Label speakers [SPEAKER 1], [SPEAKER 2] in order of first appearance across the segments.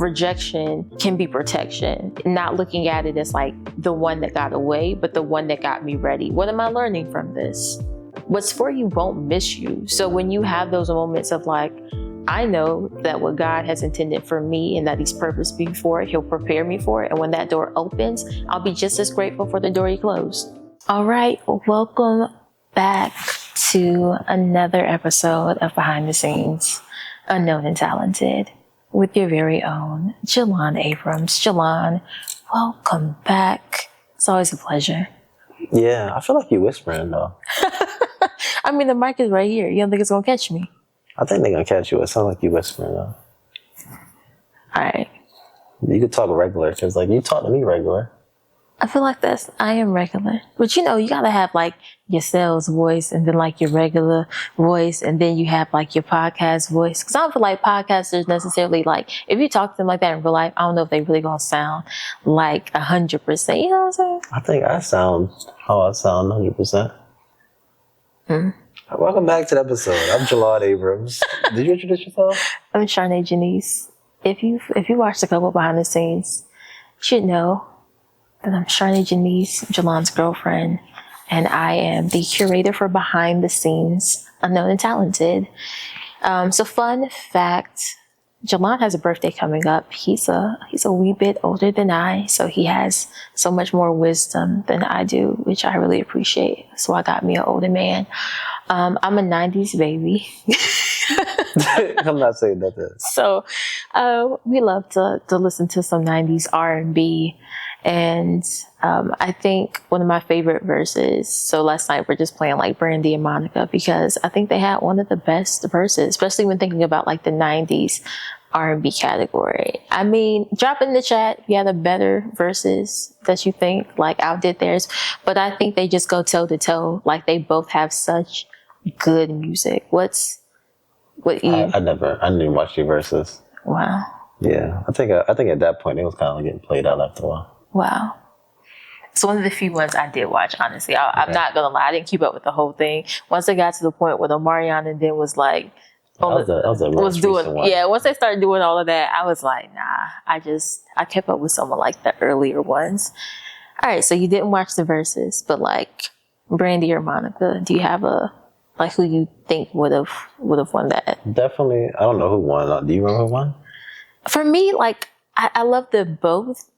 [SPEAKER 1] rejection can be protection. Not looking at it as like the one that got away, but the one that got me ready. What am I learning from this? What's for you won't miss you. So when you have those moments of like, I know that what God has intended for me and that He's purposed me for it, He'll prepare me for it. And when that door opens, I'll be just as grateful for the door He closed. All right, welcome back to another episode of Behind the Scenes, Unknown and Talented, with your very own Jelan Abrams. Jelan, welcome back. It's always a pleasure.
[SPEAKER 2] Yeah, I feel like you're whispering though.
[SPEAKER 1] I mean, the mic is right here. You don't think it's gonna catch me?
[SPEAKER 2] I think they're gonna catch you. It sounds like you're whispering though.
[SPEAKER 1] All right.
[SPEAKER 2] You could talk regular, because like you talk to me regular.
[SPEAKER 1] I feel like I am regular. But you know, you gotta have like your sales voice and then like your regular voice and then you have like your podcast voice. Cause I don't feel like podcasters necessarily like, if you talk to them like that in real life, I don't know if they really gonna sound like 100%. You know what I'm saying?
[SPEAKER 2] I think I sound how I sound 100%. Welcome back to the episode. I'm Jelan Abrams. Did you introduce yourself?
[SPEAKER 1] I'm Charnae Janice. If you watched a couple behind the scenes, you should know that I'm Charnae Janice, Jelan's girlfriend, and I am the curator for Behind the Scenes, Unknown and Talented. So fun fact, Jelan has a birthday coming up. He's a wee bit older than I, so he has so much more wisdom than I do, which I really appreciate. So I got me an older man. I'm a 90s baby.
[SPEAKER 2] I'm not saying nothing.
[SPEAKER 1] So we love to listen to some 90s R&B. And I think one of my favorite verses, so last night we're just playing like Brandy and Monica because I think they had one of the best verses, especially when thinking about like the 90s R&B category. I mean, drop in the chat if you have the better verses that you think like outdid theirs, but I think they just go toe to toe. Like they both have such good music. I didn't even watch the verses. Wow.
[SPEAKER 2] Yeah, I think at that point it was kind of like getting played out after a while.
[SPEAKER 1] Wow. It's one of the few ones I did watch, honestly. I'm not going to lie. I didn't keep up with the whole thing. Once it got to the point where Omarion and then was like, once they started doing all of that, I was like, nah, I kept up with some of like the earlier ones. All right. So you didn't watch the verses, but like Brandy or Monica, do you have like who you think would have won that?
[SPEAKER 2] Definitely. I don't know who won. Do you remember who won? For
[SPEAKER 1] me, like, I love them both.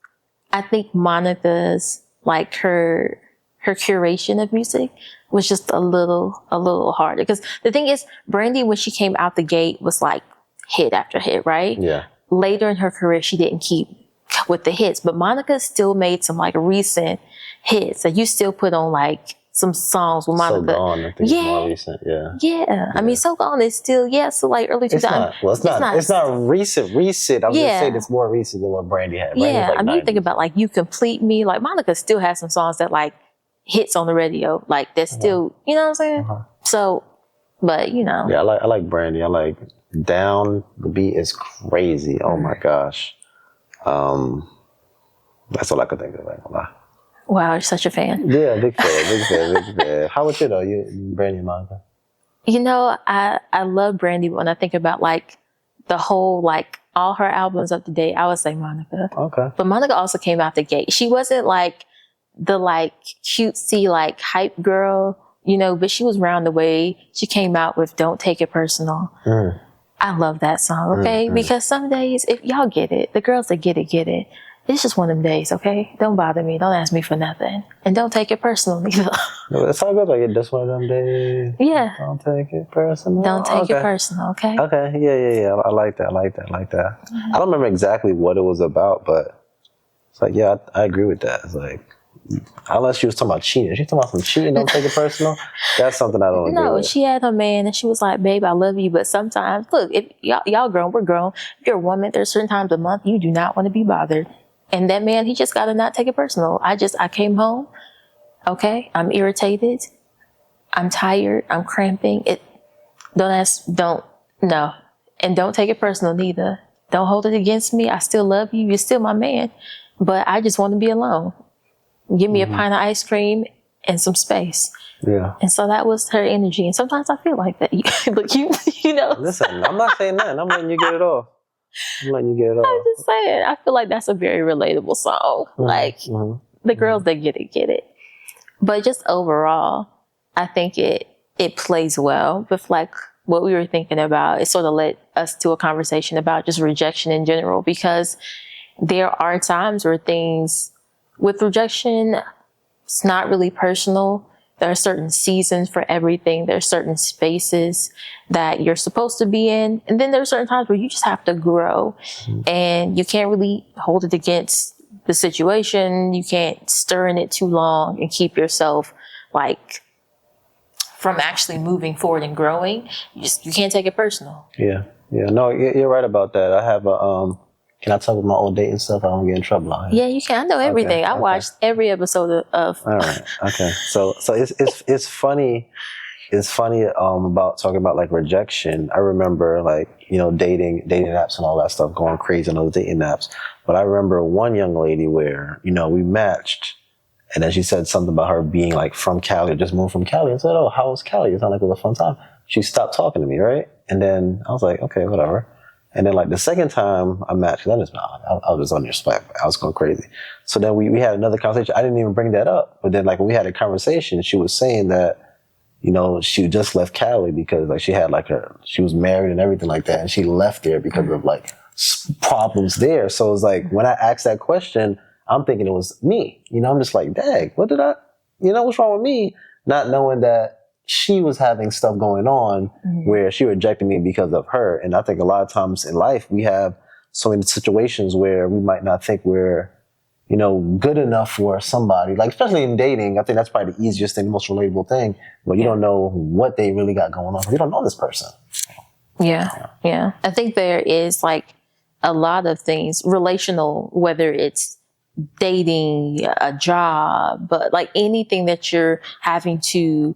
[SPEAKER 1] I think Monica's, like, her curation of music was just a little harder. Because the thing is, Brandy, when she came out the gate, was like hit after hit, right?
[SPEAKER 2] Yeah.
[SPEAKER 1] Later in her career, she didn't keep with the hits. But Monica still made some, like, recent hits that you still put on, like, some songs with Monica.
[SPEAKER 2] So Gone, I think it's more recent, yeah.
[SPEAKER 1] I mean, So Gone is still, so like early 2000s.
[SPEAKER 2] It's not recent. I'm just saying it's more recent than what Brandy had.
[SPEAKER 1] I mean, you think about like You Complete Me, like Monica still has some songs that like hits on the radio, like that's still, you know what I'm saying? So, but you know.
[SPEAKER 2] Yeah, I like Brandy. I like Down. The beat is crazy. Oh my gosh. That's all I could think of. Like,
[SPEAKER 1] wow, you're such a fan.
[SPEAKER 2] Yeah, big fan. How about you though? You Brandy and Monica?
[SPEAKER 1] You know, I love Brandy, but when I think about like the whole, like all her albums up to date, I would say Monica.
[SPEAKER 2] Okay.
[SPEAKER 1] But Monica also came out the gate. She wasn't like the like cutesy like hype girl, you know, but she was round the way. She came out with Don't Take It Personal. I love that song, okay? Because some days, if y'all get it, the girls that get it. It's just one of them days, okay? Don't bother me. Don't ask me for nothing. And don't take it personal either.
[SPEAKER 2] It's all good. Like, this one of them days.
[SPEAKER 1] Yeah.
[SPEAKER 2] Don't take it personal.
[SPEAKER 1] Don't take it personal, okay?
[SPEAKER 2] Okay. Yeah. I like that. I don't remember exactly what it was about, but it's like, yeah, I agree with that. It's like, unless she was talking about cheating. She's talking about some cheating, don't take it personal. That's something I don't agree with.
[SPEAKER 1] She had her man and she was like, babe, I love you. But sometimes, look, if y'all grown, we're grown. If you're a woman, there's certain times a month you do not want to be bothered. And that man, he just got to not take it personal. I came home. Okay. I'm irritated. I'm tired. I'm cramping. No. And don't take it personal neither. Don't hold it against me. I still love you. You're still my man. But I just want to be alone. Give me a pint of ice cream and some space.
[SPEAKER 2] Yeah.
[SPEAKER 1] And so that was her energy. And sometimes I feel like that. Look, you know.
[SPEAKER 2] Listen, I'm not saying that. I'm letting you get it off. I'm letting you get it
[SPEAKER 1] I'm
[SPEAKER 2] off.
[SPEAKER 1] just saying, I feel like that's a very relatable song. Like, the girls that get it. But just overall, I think it plays well with like what we were thinking about. It sort of led us to a conversation about just rejection in general, because there are times where things with rejection, it's not really personal. There are certain seasons for everything. There are certain spaces that you're supposed to be in. And then there are certain times where you just have to grow, and you can't really hold it against the situation. You can't stir in it too long and keep yourself like from actually moving forward and growing. You can't take it personal.
[SPEAKER 2] Yeah. No, you're right about that. I have a can I talk about my old dating stuff? I don't get in trouble out here.
[SPEAKER 1] Yeah, you can. I know everything. I watched every episode of.
[SPEAKER 2] All right. Okay. So it's funny. It's funny about talking about like rejection. I remember like, you know, dating apps and all that stuff, going crazy on those dating apps. But I remember one young lady where, you know, we matched, and then she said something about her being like from Cali, just moved from Cali. I said, "Oh, how was Cali? It sounded like it was a fun time." She stopped talking to me, right? And then I was like, "Okay, whatever." And then like the second time I matched, I was just on your spot. I was going crazy. So then we had another conversation. I didn't even bring that up. But then like when we had a conversation, she was saying that, you know, she just left Cali because like she was married and everything like that. And she left there because of like problems there. So it was like, when I asked that question, I'm thinking it was me. You know, I'm just like, dang, what's wrong with me? Not knowing that she was having stuff going on where she rejected me because of her. And I think a lot of times in life, we have so many situations where we might not think we're, you know, good enough for somebody. Like, especially in dating, I think that's probably the easiest thing, the most relatable thing. But you don't know what they really got going on. You don't know this person.
[SPEAKER 1] Yeah. I think there is like a lot of things relational, whether it's dating, a job, but like anything that you're having to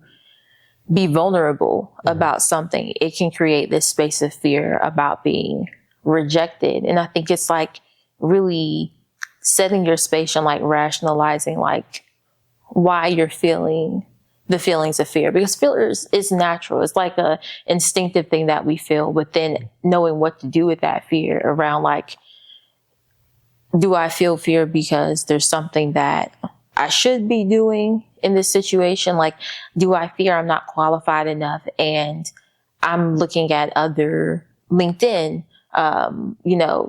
[SPEAKER 1] be vulnerable about something, it can create this space of fear about being rejected. And I think it's like really setting your space and like rationalizing like why you're feeling the feelings of fear, because fear is natural. It's like a instinctive thing that we feel, but then knowing what to do with that fear around like, do I feel fear because there's something that I should be doing in this situation? Like, do I fear I'm not qualified enough? And I'm looking at other LinkedIn,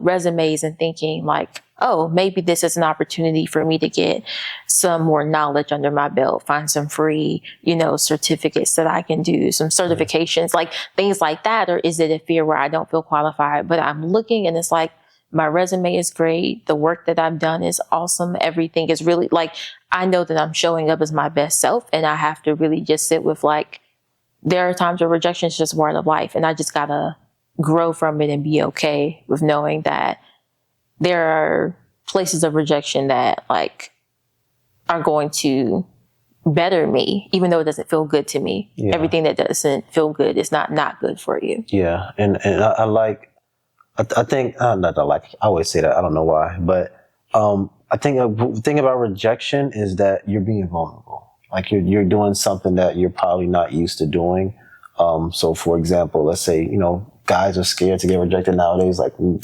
[SPEAKER 1] resumes and thinking like, oh, maybe this is an opportunity for me to get some more knowledge under my belt, find some free, certificates that I can do, some certifications, like things like that. Or is it a fear where I don't feel qualified, but I'm looking and it's like, my resume is great. The work that I've done is awesome. Everything is really like, I know that I'm showing up as my best self, and I have to really just sit with like, there are times where rejection is just part of life, and I just gotta grow from it and be okay with knowing that there are places of rejection that like are going to better me, even though it doesn't feel good to me. Yeah. Everything that doesn't feel good is not good for you.
[SPEAKER 2] Yeah. And I like, I think, not that I like, I always say that, I don't know why, but I think the thing about rejection is that you're being vulnerable. Like you're doing something that you're probably not used to doing. So for example, let's say, guys are scared to get rejected nowadays. Like, you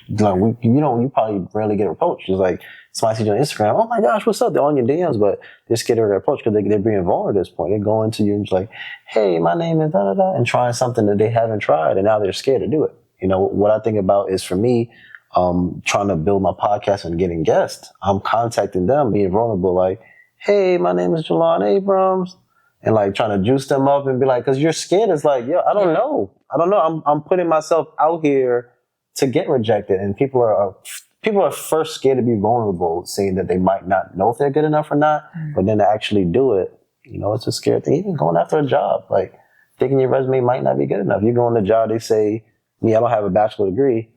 [SPEAKER 2] probably rarely get approached. It's like somebody sees you on Instagram, oh my gosh, what's up? They're on your DMs, but they're scared of their approach because they're being vulnerable at this point. They're going to you and just like, hey, my name is da da da, and trying something that they haven't tried, and now they're scared to do it. What I think about is, for me, trying to build my podcast and getting guests, I'm contacting them, being vulnerable, like, hey, my name is Jelan Abrams, and like trying to juice them up and be like, because you're scared. It's like, I don't know. I'm putting myself out here to get rejected, and people are first scared to be vulnerable, saying that they might not know if they're good enough or not, but then to actually do it, it's a scary thing. Even going after a job, like thinking your resume might not be good enough. You go on the job, they say, me, I don't have a bachelor degree.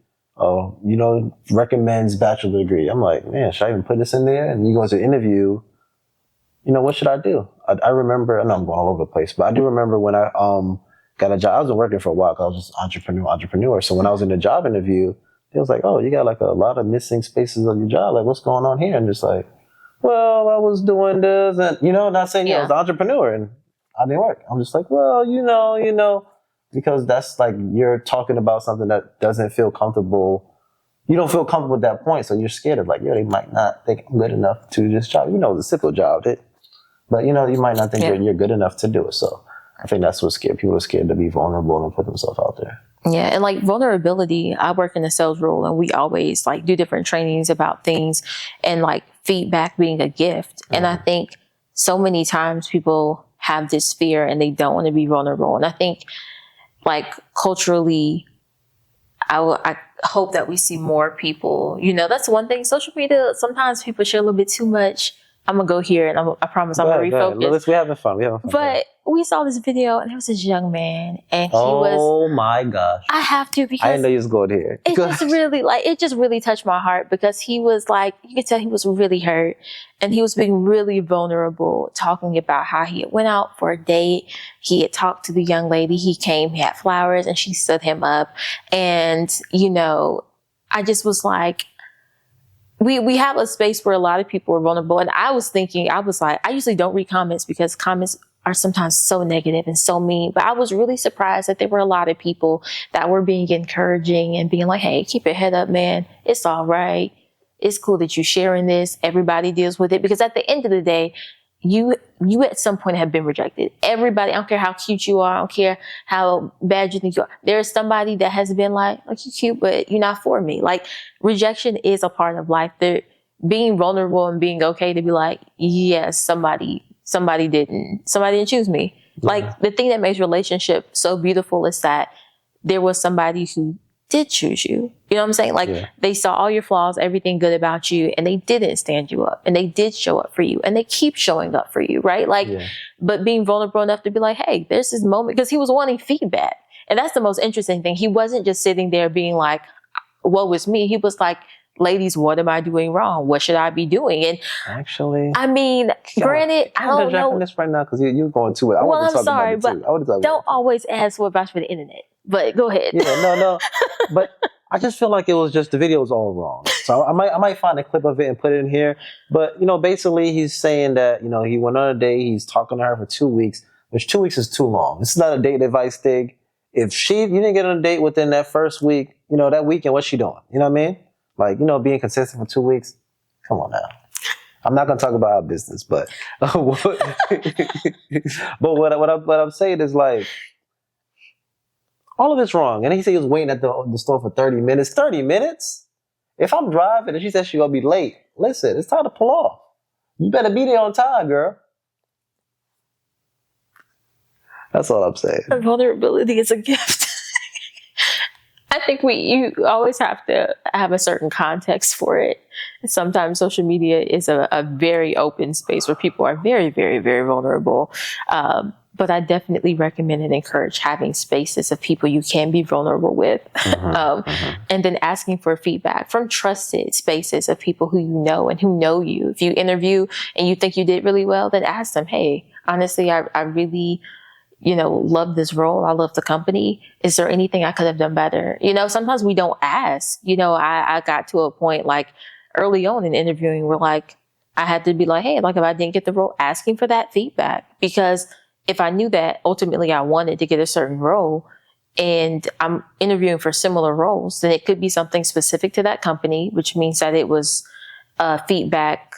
[SPEAKER 2] Recommends bachelor degree. I'm like, man, should I even put this in there? And you go to the interview, what should I do? I remember, I know I'm going all over the place, but I do remember when I got a job. I wasn't working for a while, 'cause I was just entrepreneur. So when I was in the job interview, it was like, oh, you got like a lot of missing spaces on your job. Like, what's going on here? And just like, well, I was doing this, and not saying I was an entrepreneur and I didn't work. I'm just like, well, because that's like, you're talking about something that doesn't feel comfortable you don't feel comfortable at that point, so you're scared of like, yo, they might not think I'm good enough to do this job. You know, it's a simple job, but you know, you might not think you're good enough to do it. So I think that's what's scared. People are scared to be vulnerable and put themselves out there.
[SPEAKER 1] Yeah, and like vulnerability, I work in the sales role, and we always like do different trainings about things, and like feedback being a gift. And I think so many times people have this fear and they don't want to be vulnerable. And I think like culturally, I hope that we see more people, you know, that's one thing. Social media, sometimes people share a little bit too much. I'm going to go here and I promise I'm going to refocus.
[SPEAKER 2] We're having fun.
[SPEAKER 1] But we saw this video and there was this young man and he was...
[SPEAKER 2] Oh my gosh.
[SPEAKER 1] I have to because...
[SPEAKER 2] I didn't know you was going here.
[SPEAKER 1] It just really touched my heart because he was like, you could tell he was really hurt and he was being really vulnerable, talking about how he had went out for a date. He had talked to the young lady. He came, he had flowers and she stood him up. And, you know, I just was like, we have a space where a lot of people are vulnerable. And I was like, I usually don't read comments because comments are sometimes so negative and so mean. But I was really surprised that there were a lot of people that were being encouraging and being like, hey, keep your head up, man. It's all right. It's cool that you're sharing this. Everybody deals with it. Because at the end of the day, you at some point have been rejected. Everybody, I don't care how cute you are. I don't care how bad you think you are. There is somebody that has been like, you're cute, but you're not for me. Like rejection is a part of life. Being vulnerable and being okay to be like, yes, somebody didn't choose me. Yeah. Like the thing that makes relationship so beautiful is that there was somebody who did choose you. You know what I'm saying? Like they saw all your flaws, everything good about you, and they didn't stand you up and they did show up for you and they keep showing up for you, right? Like, but being vulnerable enough to be like, hey, there's this moment, because he was wanting feedback. And that's the most interesting thing. He wasn't just sitting there being like, woe is me. He was like, ladies, what am I doing wrong? What should I be doing? And
[SPEAKER 2] actually,
[SPEAKER 1] I mean, granted, I don't know
[SPEAKER 2] this right now because you're going to it.
[SPEAKER 1] I'm sorry, but don't always ask for advice for the internet. But go ahead.
[SPEAKER 2] Yeah, no. But I just feel like it was just the video was all wrong. So I might find a clip of it and put it in here. But you know, basically, he's saying that you know he went on a date. He's talking to her for 2 weeks, which 2 weeks is too long. This is not a date advice thing. If you didn't get on a date within that first week, you know that weekend, what's she doing? You know what I mean? Like, you know, being consistent for 2 weeks. Come on now. I'm not going to talk about our business, but what I'm saying is like, all of it's wrong. And he said he was waiting at the store for 30 minutes. 30 minutes? If I'm driving and she says she's going to be late, listen, it's time to pull off. You better be there on time, girl. That's all I'm saying.
[SPEAKER 1] Vulnerability is a gift. I think you always have to have a certain context for it. Sometimes social media is a very open space where people are very, very, very vulnerable. But I definitely recommend and encourage having spaces of people you can be vulnerable with. And then asking for feedback from trusted spaces of people who you know and who know you. If you interview and you think you did really well, then ask them, hey, honestly, I really, you know, love this role. I love the company. Is there anything I could have done better? You know, sometimes we don't ask. You know, I got to a point like early on in interviewing where like, I had to be like, hey, like if I didn't get the role, asking for that feedback. Because if I knew that ultimately I wanted to get a certain role and I'm interviewing for similar roles, then it could be something specific to that company, which means that it was feedback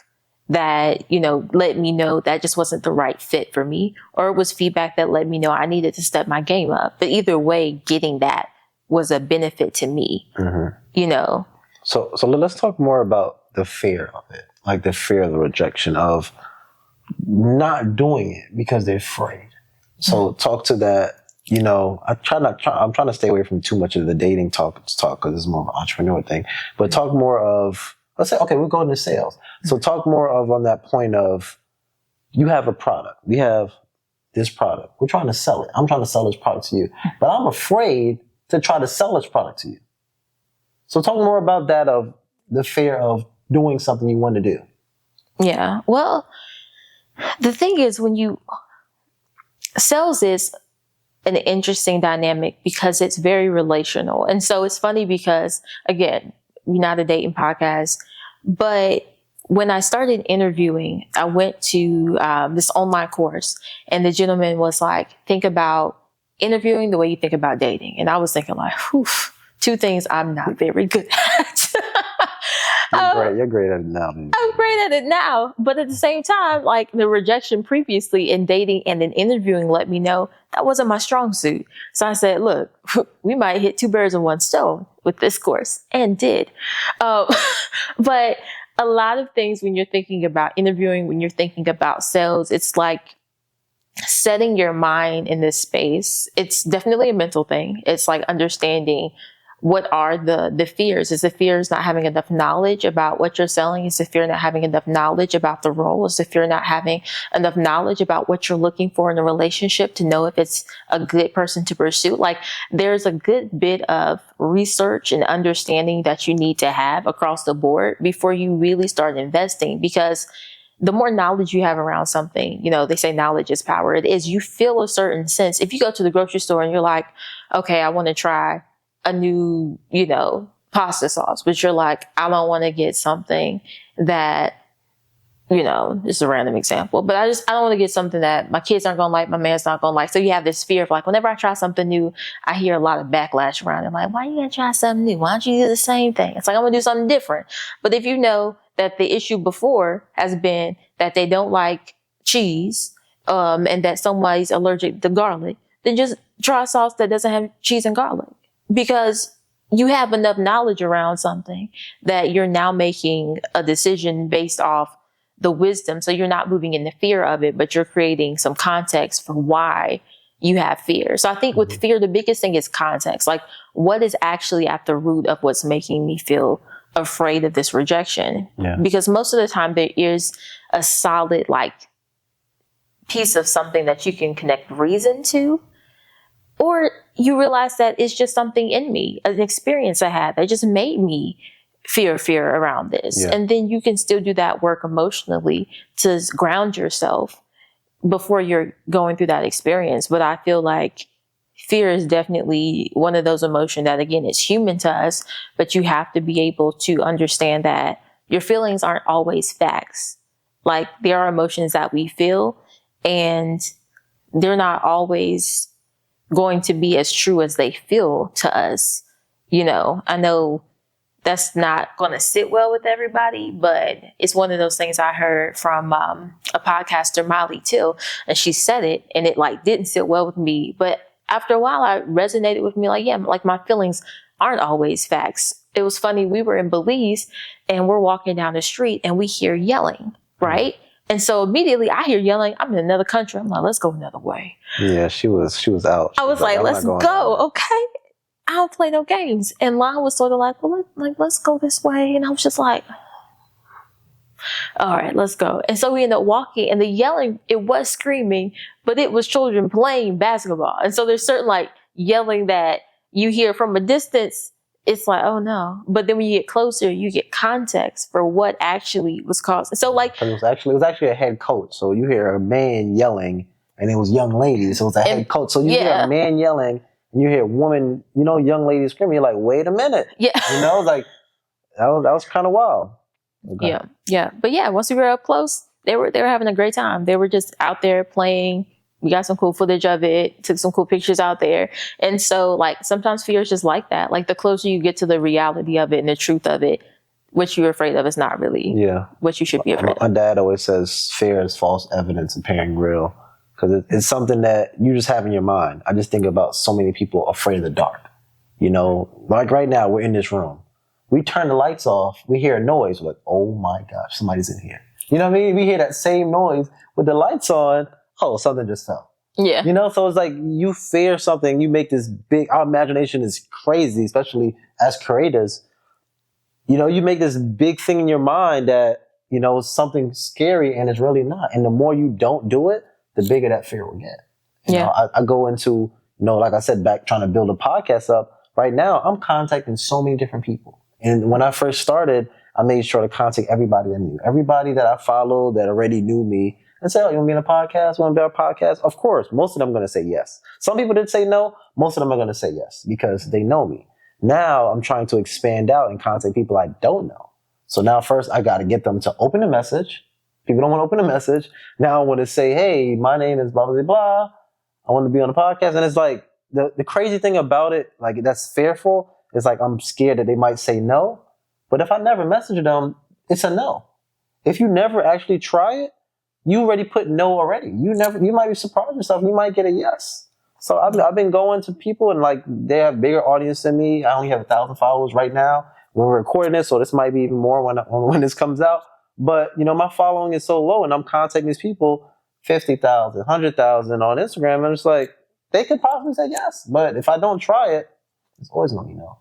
[SPEAKER 1] that, you know, let me know that just wasn't the right fit for me, or it was feedback that let me know I needed to step my game up. But either way, getting that was a benefit to me, you know?
[SPEAKER 2] So let's talk more about the fear of it, like the fear of the rejection of not doing it because they're afraid. So talk to that. You know, I'm trying to stay away from too much of the dating talk because it's more of an entrepreneur thing. But talk more of, let's say, okay, we're going to sales. So talk more of on that point of, you have a product. We have this product. We're trying to sell it. I'm trying to sell this product to you, but I'm afraid to try to sell this product to you. So talk more about that, of the fear of doing something you want to do.
[SPEAKER 1] Yeah. Well, the thing is, sales is an interesting dynamic because it's very relational. And so it's funny because, again, we're not a dating podcast, but when I started interviewing, I went to this online course and the gentleman was like, think about interviewing the way you think about dating. And I was thinking like, 2 things I'm not very good at.
[SPEAKER 2] You're great at it now, baby.
[SPEAKER 1] I'm great at it now. But at the same time, like the rejection previously in dating and in interviewing let me know that wasn't my strong suit. So I said, look, we might hit two birds with one stone with this course, and did. But a lot of things when you're thinking about interviewing, when you're thinking about sales, it's like setting your mind in this space. It's definitely a mental thing. It's like understanding what are the fears. Is the fears not having enough knowledge about what you're selling? Is the fear not having enough knowledge about the role? Is the fear not having enough knowledge about what you're looking for in a relationship to know if it's a good person to pursue? Like there's a good bit of research and understanding that you need to have across the board before you really start investing, because the more knowledge you have around something, you know, they say knowledge is power. It is. You feel a certain sense. If you go to the grocery store and you're like, okay, I want to try a new, you know, pasta sauce, but you're like, I don't want to get something that, you know, this is a random example, but I don't want to get something that my kids aren't going to like, my man's not going to like. So you have this fear of like, whenever I try something new, I hear a lot of backlash around it. Like, why are you going to try something new? Why don't you do the same thing? It's like, I'm going to do something different. But if you know that the issue before has been that they don't like cheese, and that somebody's allergic to garlic, then just try a sauce that doesn't have cheese and garlic. Because you have enough knowledge around something that you're now making a decision based off the wisdom. So you're not moving in the fear of it, but you're creating some context for why you have fear. So I think with fear, the biggest thing is context. Like what is actually at the root of what's making me feel afraid of this rejection?
[SPEAKER 2] Yeah.
[SPEAKER 1] Because most of the time there is a solid like piece of something that you can connect reason to. Or you realize that it's just something in me, an experience I had that just made me fear around this.
[SPEAKER 2] Yeah.
[SPEAKER 1] And then you can still do that work emotionally to ground yourself before you're going through that experience. But I feel like fear is definitely one of those emotions that, again, it's human to us, but you have to be able to understand that your feelings aren't always facts. Like there are emotions that we feel and they're not always going to be as true as they feel to us. You know, I know that's not going to sit well with everybody, but it's one of those things I heard from a podcaster, Molly Till, and she said it and it like didn't sit well with me. But after a while, I resonated with me like, yeah, like my feelings aren't always facts. It was funny. We were in Belize and we're walking down the street and we hear yelling, right? And so immediately I hear yelling. I'm in another country. I'm like, let's go another way.
[SPEAKER 2] Yeah, she was out.
[SPEAKER 1] I was like, let's go. Okay. I don't play no games. And Lon was sort of like, well, let's go this way. And I was just like, all right, let's go. And so we ended up walking and the yelling, it was screaming, but it was children playing basketball. And so there's certain like yelling that you hear from a distance. It's like, oh no. But then when you get closer, you get context for what actually was caused. So like,
[SPEAKER 2] it was actually a head coach. So you hear a man yelling and it was young ladies. So it was a head coach. So you hear a man yelling and you hear a woman, you know, young ladies screaming. You're like, wait a minute.
[SPEAKER 1] Yeah.
[SPEAKER 2] You know, like that was kind of wild. Okay.
[SPEAKER 1] Yeah. Yeah. But yeah, once we were up close, they were having a great time. They were just out there playing. We got some cool footage of it, took some cool pictures out there. And so like sometimes fear is just like that. Like the closer you get to the reality of it and the truth of it, what you're afraid of is not really what you should be afraid of.
[SPEAKER 2] My dad always says fear is false evidence appearing real, because it's something that you just have in your mind. I just think about so many people afraid of the dark. You know, like right now we're in this room. We turn the lights off, we hear a noise, we're like, oh my gosh, somebody's in here. You know what I mean? We hear that same noise with the lights on. Oh, something just fell.
[SPEAKER 1] Yeah.
[SPEAKER 2] You know, so it's like you fear something, you make this big, our imagination is crazy, especially as creators. You know, you make this big thing in your mind that, you know, is something scary and it's really not. And the more you don't do it, the bigger that fear will get. You know, I go into, you know, like I said, back trying to build a podcast up. Right now, I'm contacting so many different people. And when I first started, I made sure to contact everybody I knew. Everybody that I followed that already knew me. And say, oh, you want to be in a podcast? Want to be on a podcast? Of course. Most of them are going to say yes. Some people did say no. Most of them are going to say yes because they know me. Now I'm trying to expand out and contact people I don't know. So now first I got to get them to open a message. People don't want to open a message. Now I want to say, hey, my name is blah, blah, blah. I want to be on a podcast. And it's like the crazy thing about it, like that's fearful. It's like I'm scared that they might say no. But if I never message them, it's a no. If you never actually try it, you already put no already. You might be surprised yourself. You might get a yes. So I've been going to people and like they have bigger audience than me. I only have 1,000 followers right now when we're recording this, so this might be even more when this comes out. But you know, my following is so low, and I'm contacting these people 50,000, 100,000 on Instagram, and it's like they could possibly say yes, but if I don't try it, it's always gonna be no.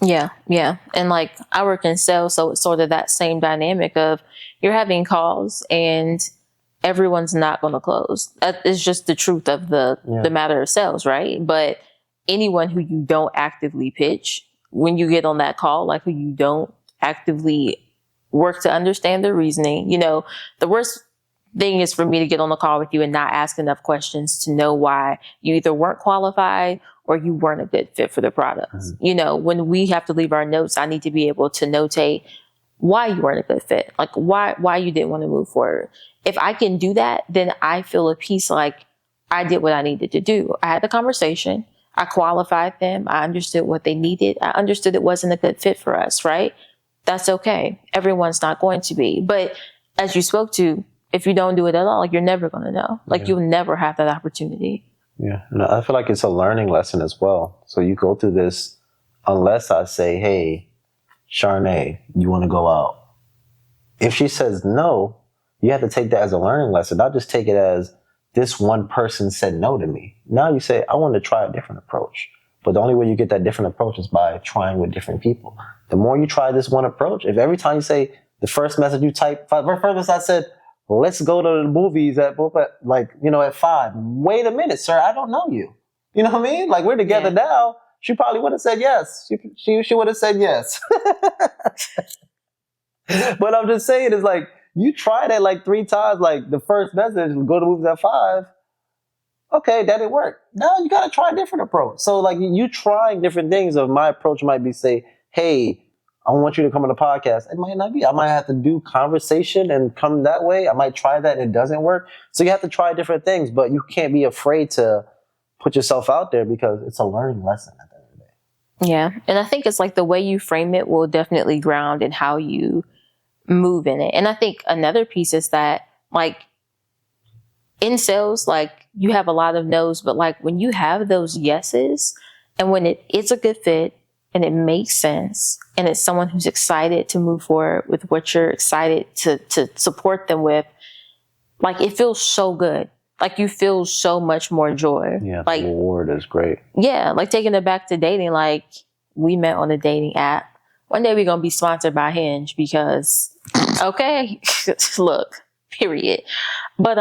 [SPEAKER 1] Yeah. And like I work in sales, so it's sort of that same dynamic of you're having calls and everyone's not going to close. That is just the truth of the matter of sales, right? But anyone who you don't actively pitch, when you get on that call, like who you don't actively work to understand their reasoning, you know, the worst thing is for me to get on the call with you and not ask enough questions to know why you either weren't qualified or you weren't a good fit for the product. Mm-hmm. You know, when we have to leave our notes, I need to be able to notate why you weren't a good fit, like why you didn't want to move forward. If I can do that, then I feel at peace, like I did what I needed to do. I had the conversation. I qualified them. I understood what they needed. I understood it wasn't a good fit for us, right? That's okay. Everyone's not going to be. But as you spoke to, if you don't do it at all, like you're never going to know. Like you'll never have that opportunity.
[SPEAKER 2] Yeah. And I feel like it's a learning lesson as well. So you go through this unless I say, hey, Charnae, you want to go out? If she says no, you have to take that as a learning lesson. Not just take it as this one person said no to me. Now you say, I want to try a different approach. But the only way you get that different approach is by trying with different people. The more you try this one approach, if every time you say the first message you type, first message I said, let's go to the movies at 5. Wait a minute, sir, I don't know you. You know what I mean? Like we're together now. She probably would have said yes. She would have said yes. But I'm just saying, it's like, you tried it like 3 times, like the first message, go to movies at 5. Okay, that didn't work. Now you got to try a different approach. So like you trying different things of my approach might be say, hey, I want you to come on the podcast. It might not be. I might have to do conversation and come that way. I might try that and it doesn't work. So you have to try different things, but you can't be afraid to put yourself out there because it's a learning lesson at the end of the day.
[SPEAKER 1] Yeah. And I think it's like the way you frame it will definitely ground in how you move in it. And I think another piece is that like in sales, like you have a lot of no's, but like when you have those yeses and when it is a good fit and it makes sense and it's someone who's excited to move forward with what you're excited to support them with, like it feels so good. Like you feel so much more joy.
[SPEAKER 2] Yeah,
[SPEAKER 1] like
[SPEAKER 2] the reward is great.
[SPEAKER 1] Yeah, like taking it back to dating, like we met on a dating app. One day we're going to be sponsored by Hinge because, okay, look, period. But,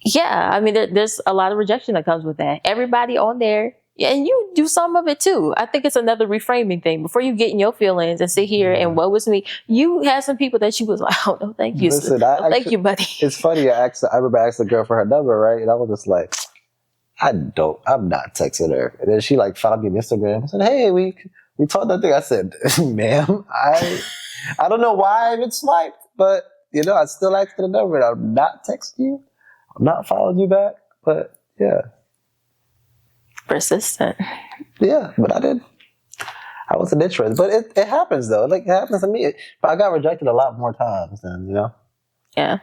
[SPEAKER 1] yeah, I mean, there's a lot of rejection that comes with that. Everybody on there, and you do some of it too. I think it's another reframing thing. Before you get in your feelings and sit here and what was me, you had some people that you was like, oh, no, thank you.
[SPEAKER 2] Listen,
[SPEAKER 1] thank you, buddy.
[SPEAKER 2] It's funny. I remember I asked the girl for her number, right? And I was just like, I'm not texting her. And then she like found me on Instagram and said, hey, we talked that thing. I said, ma'am, I don't know why I even swiped, but you know, I still asked for the number and I'm not texting you. I'm not following you back, but yeah.
[SPEAKER 1] Persistent.
[SPEAKER 2] Yeah, but I wasn't interested. But it happens though. Like it happens to me. But I got rejected a lot more times than, you know.
[SPEAKER 1] Yeah.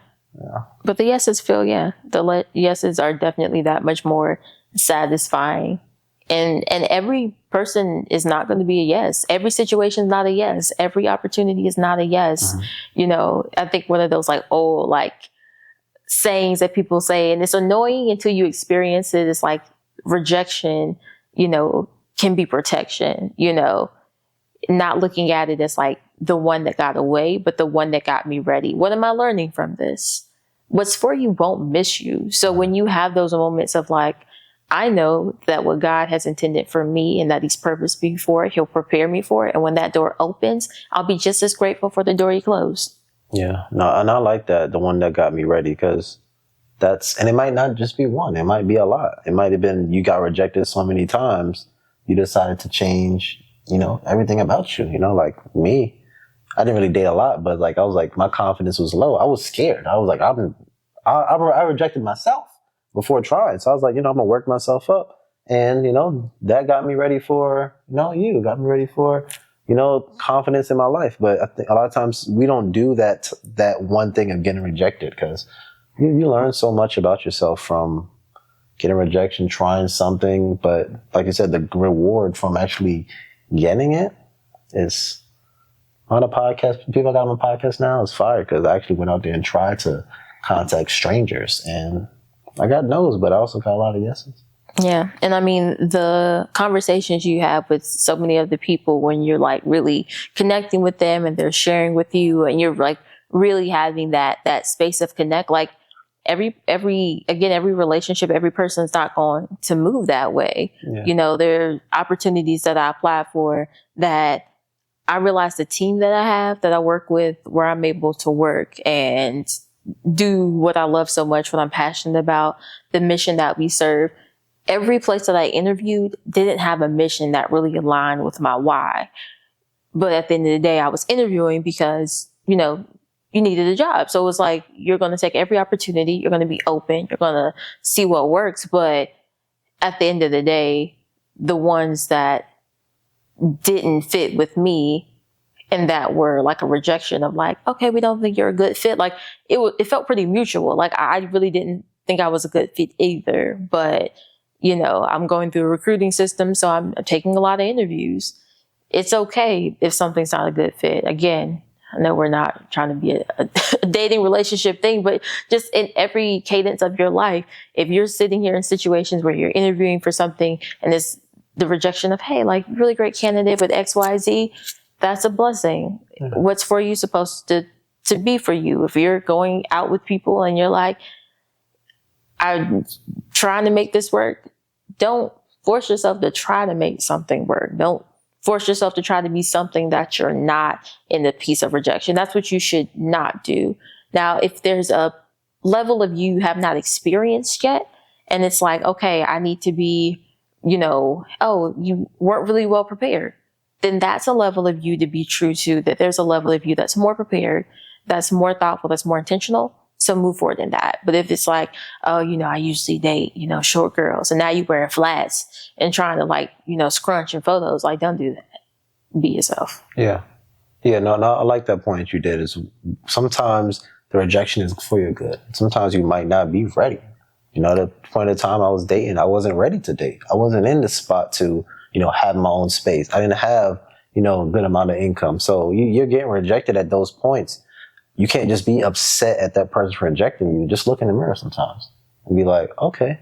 [SPEAKER 1] But the yeses feel, the yeses are definitely that much more satisfying. And every person is not going to be a yes. Every situation is not a yes. Every opportunity is not a yes. Mm-hmm. You know, I think one of those sayings that people say, and it's annoying until you experience it, is like rejection, you know, can be protection, you know, not looking at it as like the one that got away, but the one that got me ready. What am I learning from this? What's for you won't miss you. So when you have those moments of like, I know that what God has intended for me and that he's purposed me for, he'll prepare me for it. And when that door opens, I'll be just as grateful for the door he closed.
[SPEAKER 2] Yeah, no, and I like that, the one that got me ready, because and it might not just be one, it might be a lot. It might have been you got rejected so many times, you decided to change, you know, everything about you, you know, like me. I didn't really date a lot, but like, I was like, my confidence was low. I was scared. I was like, I rejected myself before trying. So I was like, you know, I'm gonna work myself up. And, you know, that got me ready for, you know, got me ready for confidence in my life. But I think a lot of times we don't do that one thing of getting rejected, because you learn so much about yourself from getting rejection, trying something. But like you said, the reward from actually getting it is on a podcast. People got on a podcast now is fire, because I actually went out there and tried to contact strangers, and I got no's, but I also got a lot of yeses.
[SPEAKER 1] Yeah. And I mean, the conversations you have with so many of the people when you're like really connecting with them and they're sharing with you and you're like really having that space of connect, like every relationship, every person's not going to move that way. Yeah. There are opportunities that I apply for that I realize the team that I have, that I work with, where I'm able to work and do what I love so much, what I'm passionate about, the mission that we serve. Every place that I interviewed didn't have a mission that really aligned with my why. But at the end of the day, I was interviewing because, you needed a job. So it was like, you're going to take every opportunity. You're going to be open. You're going to see what works. But at the end of the day, the ones that didn't fit with me and that were like a rejection of like, okay, we don't think you're a good fit. Like it felt pretty mutual. Like I really didn't think I was a good fit either. But I'm going through a recruiting system, so I'm taking a lot of interviews. It's okay if something's not a good fit. Again, I know we're not trying to be a dating relationship thing, but just in every cadence of your life, if you're sitting here in situations where you're interviewing for something and it's the rejection of, hey, like really great candidate with X, Y, Z, that's a blessing. Mm-hmm. What's for you supposed to be for you? If you're going out with people and you're like, I'm trying to make this work, don't force yourself to try to make something work. Don't force yourself to try to be something that you're not in the piece of rejection. That's what you should not do. Now, if there's a level of you have not experienced yet, and it's like, okay, I need to be, oh, you weren't really well prepared, then that's a level of you to be true to, that there's a level of you that's more prepared, that's more thoughtful, that's more intentional. So move forward in that. But if it's like, oh, I usually date, short girls, and now you wear flats and trying to scrunch in photos, like, don't do that. Be yourself.
[SPEAKER 2] Yeah. Yeah. No, I like that point you did, is sometimes the rejection is for your good. Sometimes you might not be ready. The point of time I was dating, I wasn't ready to date. I wasn't in the spot to, have my own space. I didn't have, a good amount of income. So you're getting rejected at those points. You can't just be upset at that person for rejecting you. Just look in the mirror sometimes and be like, okay,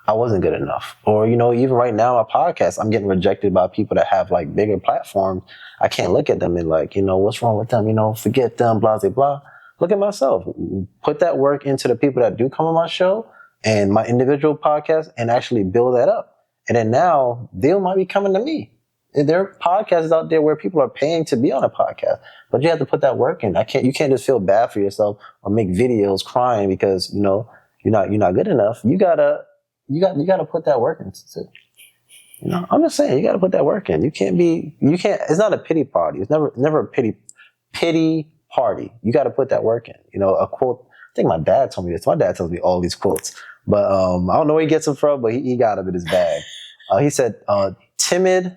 [SPEAKER 2] I wasn't good enough. Or, even right now, my podcast, I'm getting rejected by people that have like bigger platforms. I can't look at them and like, what's wrong with them? Forget them, blah, blah, blah. Look at myself. Put that work into the people that do come on my show and my individual podcast and actually build that up. And then now they might be coming to me. There are podcasts out there where people are paying to be on a podcast, but you have to put that work in. You can't just feel bad for yourself or make videos crying because, you're not good enough. You gotta put that work in. I'm just saying, you gotta put that work in. It's not a pity party. It's never a pity party. You gotta put that work in. A quote, I think my dad told me this. My dad tells me all these quotes, but, I don't know where he gets them from, but he got them in his bag. He said, timid,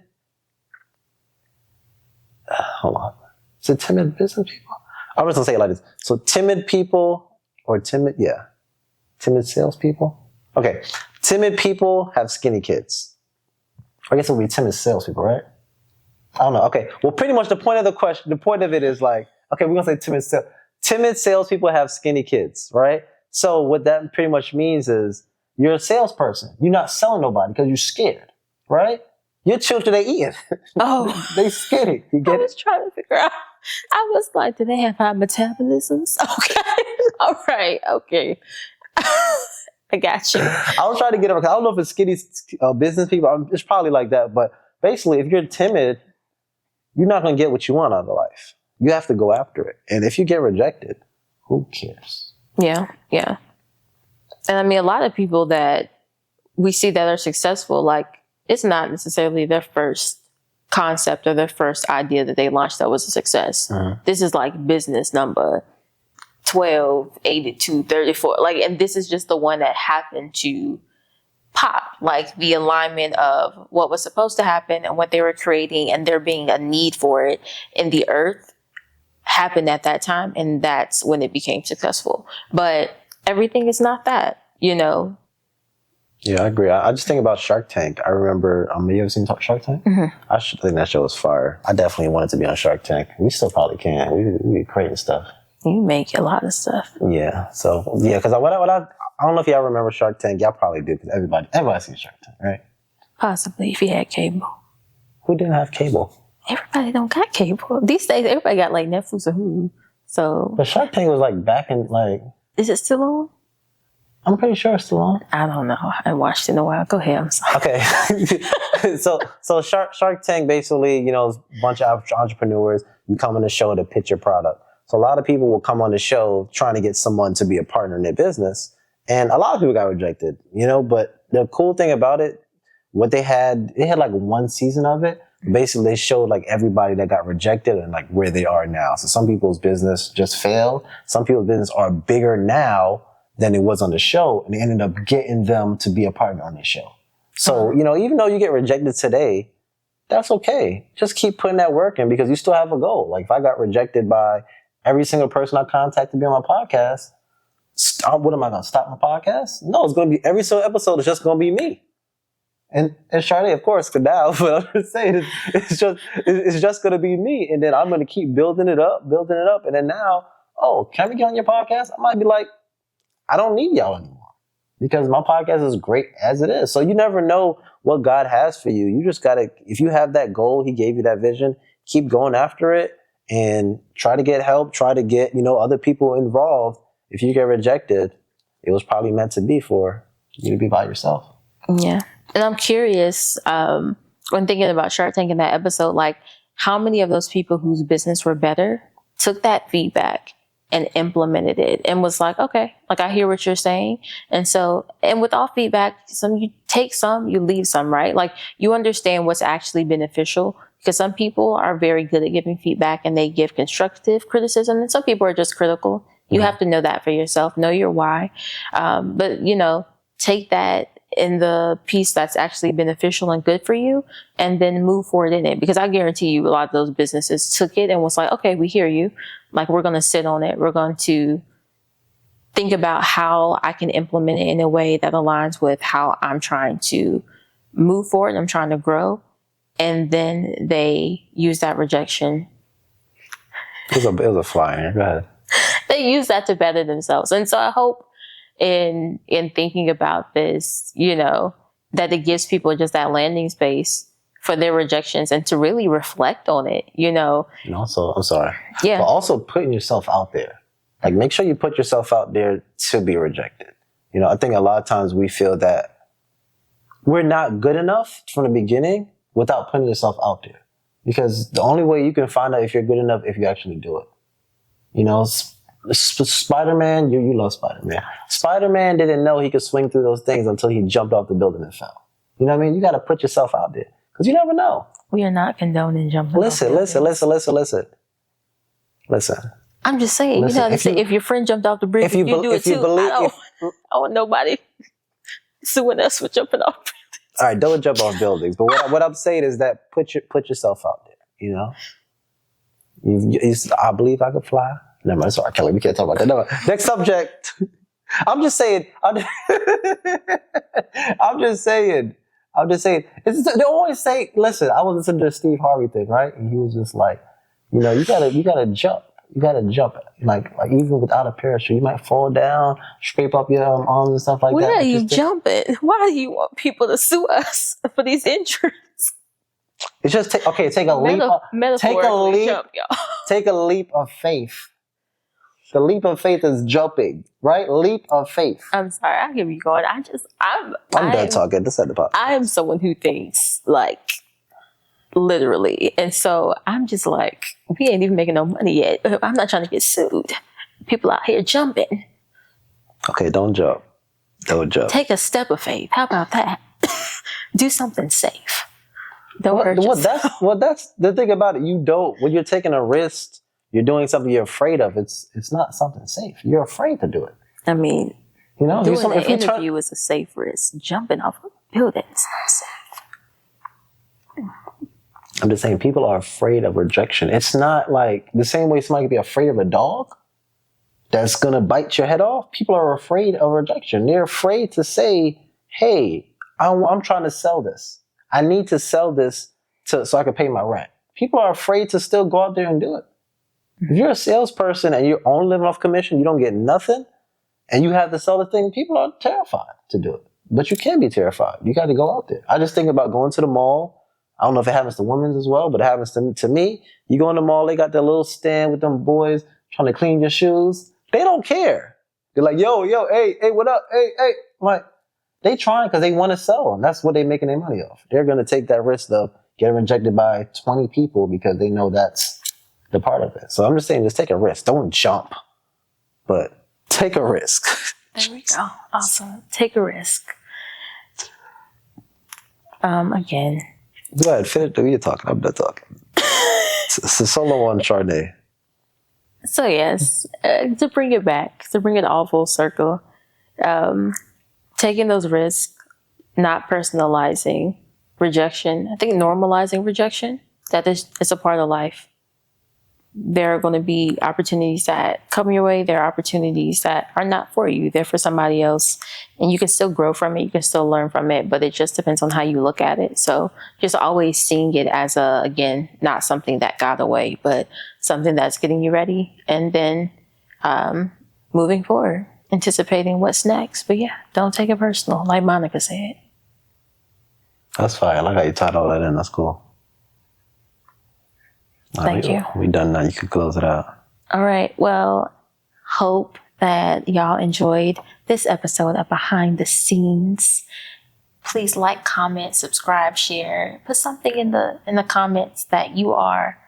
[SPEAKER 2] hold on. Is it timid business people? I'm just gonna say it like this. So timid people timid salespeople. Okay. Timid people have skinny kids. I guess it would be timid salespeople, right? I don't know. Okay. Well, pretty much the point of it is like, okay, we're gonna say timid salespeople have skinny kids, right? So what that pretty much means is you're a salesperson. You're not selling nobody because you're scared, right? Your children, they eating. Oh. They skinny. You get it?
[SPEAKER 1] I was trying to figure out. I was like, do they have high metabolisms? Okay. All right. Okay. I got you.
[SPEAKER 2] I was trying to get them. I don't know if it's skinny business people. It's probably like that. But basically, if you're timid, you're not going to get what you want out of life. You have to go after it. And if you get rejected, who cares?
[SPEAKER 1] Yeah. Yeah. And I mean, a lot of people that we see that are successful, like, it's not necessarily their first concept or their first idea that they launched that was a success. Uh-huh. This is like business number 12, 82, 34. Like, and this is just the one that happened to pop, like the alignment of what was supposed to happen and what they were creating, and there being a need for it in the earth happened at that time, and that's when it became successful. But everything is not that, you know.
[SPEAKER 2] Yeah, I agree. I just think about Shark Tank. I remember, you ever seen Shark Tank?
[SPEAKER 1] Mm-hmm.
[SPEAKER 2] I think that show was fire. I definitely wanted to be on Shark Tank. We still probably can. We be creating stuff.
[SPEAKER 1] You make a lot of stuff.
[SPEAKER 2] Yeah. So, yeah, because I don't know if y'all remember Shark Tank. Y'all probably do, because everybody seen Shark Tank, right?
[SPEAKER 1] Possibly, if you had cable.
[SPEAKER 2] Who didn't have cable?
[SPEAKER 1] Everybody don't got cable. These days, everybody got like Netflix or Hulu. So.
[SPEAKER 2] But Shark Tank was like back in like.
[SPEAKER 1] Is it still on?
[SPEAKER 2] I'm pretty sure it's still on.
[SPEAKER 1] I don't know. I haven't watched it in a while. Go ahead. I'm sorry.
[SPEAKER 2] Okay. so Shark Tank basically, you know, is a bunch of entrepreneurs. You come on the show to pitch your product. So a lot of people will come on the show trying to get someone to be a partner in their business. And a lot of people got rejected, you know, but the cool thing about it, they had like one season of it. Basically, they showed like everybody that got rejected and like where they are now. So some people's business just failed. Some people's business are bigger now than it was on the show, and they ended up getting them to be a partner on the show. So, you know, even though you get rejected today, that's okay. Just keep putting that work in, because you still have a goal. Like if I got rejected by every single person I contacted to be on my podcast, what am I going to stop my podcast? No, it's going to be every single episode is just going to be me. And Charnae, of course, could now, but I'm just saying it's just going to be me. And then I'm going to keep building it up. And then now, can we get on your podcast? I might be like, I don't need y'all anymore, because my podcast is great as it is. So you never know what God has for you. You just got to, if you have that goal, he gave you that vision, keep going after it and try to get help, try to get, you know, other people involved. If you get rejected, it was probably meant to be for you to be by yourself.
[SPEAKER 1] Yeah. And I'm curious, when thinking about Shark Tank in that episode, like how many of those people whose business were better took that feedback and implemented it and was like, okay, like I hear what you're saying. And so, and with all feedback, you take some, you leave some, right? Like you understand what's actually beneficial, because some people are very good at giving feedback and they give constructive criticism, and some people are just critical. You have to know that for yourself, know your why. But, you know, take that in the piece that's actually beneficial and good for you, and then move forward in it. Because I guarantee you a lot of those businesses took it and was like, okay, we hear you. Like, we're going to sit on it. We're going to think about how I can implement it in a way that aligns with how I'm trying to move forward. I'm trying to grow. And then they use that rejection.
[SPEAKER 2] It was a fly in here. Go ahead.
[SPEAKER 1] They use that to better themselves. And so I hope in thinking about this, you know, that it gives people just that landing space for their rejections and to really reflect on it, you know. And
[SPEAKER 2] also, I'm sorry.
[SPEAKER 1] Yeah.
[SPEAKER 2] But also putting yourself out there. Like, make sure you put yourself out there to be rejected. You know, I think a lot of times we feel that we're not good enough from the beginning without putting yourself out there. Because the only way you can find out if you're good enough if you actually do it. You know, Spider-Man, you love Spider-Man. Spider-Man didn't know he could swing through those things until he jumped off the building and fell. You know what I mean? You got to put yourself out there, because you never know.
[SPEAKER 1] We are not condoning jumping.
[SPEAKER 2] Listen.
[SPEAKER 1] I'm just saying, you know, if your friend jumped off the bridge, if you do it too. I don't want nobody suing us for jumping off bridges.
[SPEAKER 2] All right, don't jump off buildings. But what I'm saying is that put yourself out there. You know, I believe I could fly. Never mind, sorry, Kelly, we can't talk about that. No, next subject. I'm just saying. They always say, listen, I was listening to the Steve Harvey thing, right? And he was just like, you know, you gotta jump. You gotta jump. Like even without a parachute, you might fall down, scrape up your arms and stuff like that.
[SPEAKER 1] Where are you jumping? Why do you want people to sue us for these injuries?
[SPEAKER 2] It's just take a leap.
[SPEAKER 1] Jump, y'all.
[SPEAKER 2] Take a leap of faith. The leap of faith is jumping, right? Leap of faith.
[SPEAKER 1] I'm sorry, I'll give you going. I'm
[SPEAKER 2] done talking. This is the podcast.
[SPEAKER 1] I am someone who thinks like literally. And so I'm just like, we ain't even making no money yet. I'm not trying to get sued. People out here jumping.
[SPEAKER 2] Okay, don't jump. Don't jump.
[SPEAKER 1] Take a step of faith. How about that? Do something safe. Don't hurt yourself.
[SPEAKER 2] That's the thing about it. When you're taking a risk, you're doing something you're afraid of. It's not something safe. You're afraid to do it.
[SPEAKER 1] I mean,
[SPEAKER 2] You know,
[SPEAKER 1] doing an interview is a safe risk. Jumping off a building is not safe.
[SPEAKER 2] I'm just saying, people are afraid of rejection. It's not like the same way somebody can be afraid of a dog that's going to bite your head off. People are afraid of rejection. They're afraid to say, hey, I'm trying to sell this. I need to sell this so I can pay my rent. People are afraid to still go out there and do it. If you're a salesperson and you're only living off commission, you don't get nothing, and you have to sell the thing, people are terrified to do it. But you can be terrified. You got to go out there. I just think about going to the mall. I don't know if it happens to women as well, but it happens to me. You go in the mall, they got that little stand with them boys trying to clean your shoes. They don't care. They're like, yo, hey, what up? Hey. I'm like, they trying because they want to sell them. That's what they're making their money off. They're going to take that risk of getting rejected by 20 people because they know that's the part of it. So I'm just saying, just take a risk. Don't jump, but take a risk.
[SPEAKER 1] There we go. Awesome. Take a risk. Again.
[SPEAKER 2] Go ahead, finish. You're talking. I'm not talking. It's a solo on Charnae.
[SPEAKER 1] So yes, to bring it back, to bring it all full circle, taking those risks, not personalizing rejection. I think normalizing rejection, that it's a part of life. There are going to be opportunities that come your way. There are opportunities that are not for you. They're for somebody else. And you can still grow from it. You can still learn from it. But it just depends on how you look at it. So just always seeing it as again, not something that got away, but something that's getting you ready. And then moving forward, anticipating what's next. But yeah, don't take it personal, like Monica said.
[SPEAKER 2] That's fine. I like how you tied all that in. That's cool.
[SPEAKER 1] Thank you.
[SPEAKER 2] We done now. You can close it out.
[SPEAKER 1] All right. Well, hope that y'all enjoyed this episode of Behind the Scenes. Please like, comment, subscribe, share. Put something in the comments that you are,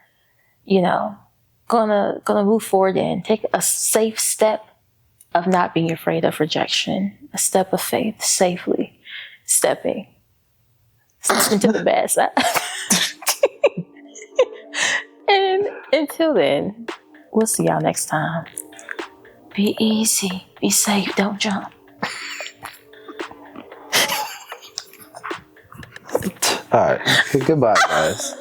[SPEAKER 1] gonna move forward in. Take a safe step of not being afraid of rejection. A step of faith, safely stepping into the bad side. And until then, we'll see y'all next time. Be easy, be safe, don't jump.
[SPEAKER 2] All right. Goodbye, guys.